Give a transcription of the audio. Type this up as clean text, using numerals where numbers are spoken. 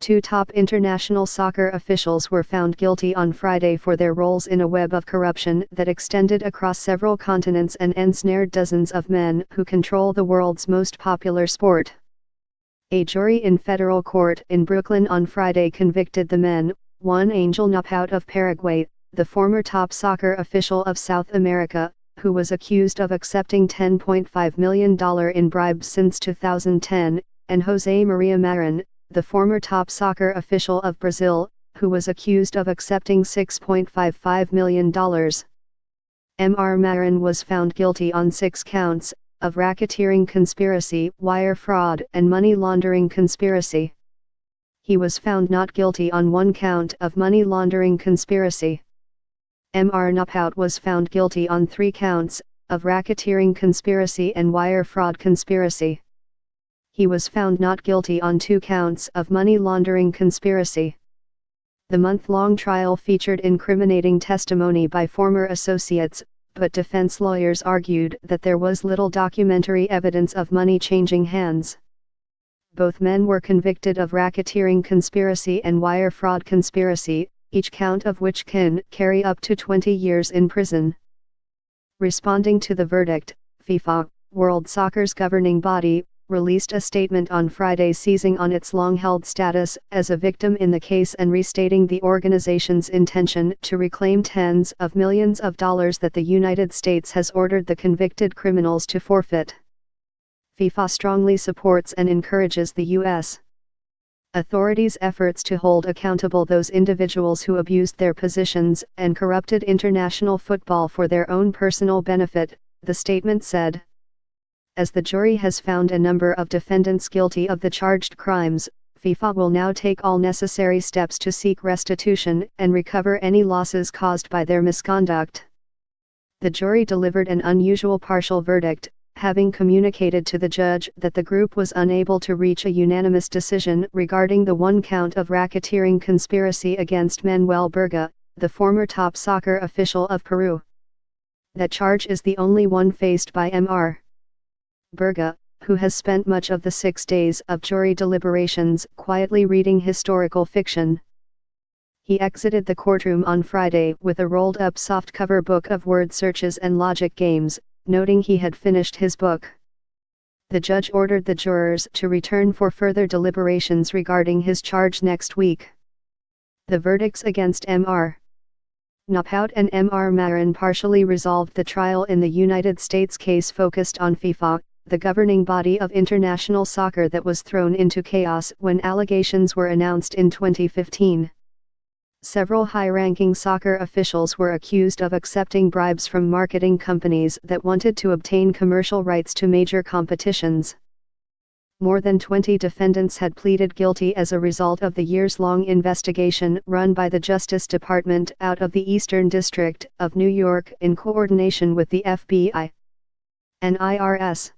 Two top international soccer officials were found guilty on Friday for their roles in a web of corruption that extended across several continents and ensnared dozens of men who control the world's most popular sport. A jury in federal court in Brooklyn on Friday convicted the men, one Angel Napout of Paraguay, the former top soccer official of South America, who was accused of accepting $10.5 million in bribes since 2010, and José Maria Marin, the former top soccer official of Brazil, who was accused of accepting $6.55 million. Mr. Marin was found guilty on 6 counts, of racketeering conspiracy, wire fraud and money laundering conspiracy. He was found not guilty on 1 count of money laundering conspiracy. Mr. Napout was found guilty on 3 counts, of racketeering conspiracy and wire fraud conspiracy. He was found not guilty on 2 counts of money laundering conspiracy. The month-long trial featured incriminating testimony by former associates, but defense lawyers argued that there was little documentary evidence of money changing hands. Both men were convicted of racketeering conspiracy and wire fraud conspiracy, each count of which can carry up to 20 years in prison. Responding to the verdict, FIFA, World Soccer's governing body, released a statement on Friday seizing on its long-held status as a victim in the case and restating the organization's intention to reclaim tens of millions of dollars that the United States has ordered the convicted criminals to forfeit. FIFA strongly supports and encourages the U.S. authorities' efforts to hold accountable those individuals who abused their positions and corrupted international football for their own personal benefit, the statement said. As the jury has found a number of defendants guilty of the charged crimes, FIFA will now take all necessary steps to seek restitution and recover any losses caused by their misconduct. The jury delivered an unusual partial verdict, having communicated to the judge that the group was unable to reach a unanimous decision regarding the 1 count of racketeering conspiracy against Manuel Berga, the former top soccer official of Peru. That charge is the only one faced by Mr. Berga, who has spent much of the 6 days of jury deliberations quietly reading historical fiction. He exited the courtroom on Friday with a rolled-up softcover book of word searches and logic games, noting he had finished his book. The judge ordered the jurors to return for further deliberations regarding his charge next week. The verdicts against Mr. Napout and Mr. Marin partially resolved the trial in the United States case focused on FIFA, the governing body of international soccer that was thrown into chaos when allegations were announced in 2015. Several high-ranking soccer officials were accused of accepting bribes from marketing companies that wanted to obtain commercial rights to major competitions. More than 20 defendants had pleaded guilty as a result of the years-long investigation run by the Justice Department out of the Eastern District of New York in coordination with the FBI and IRS.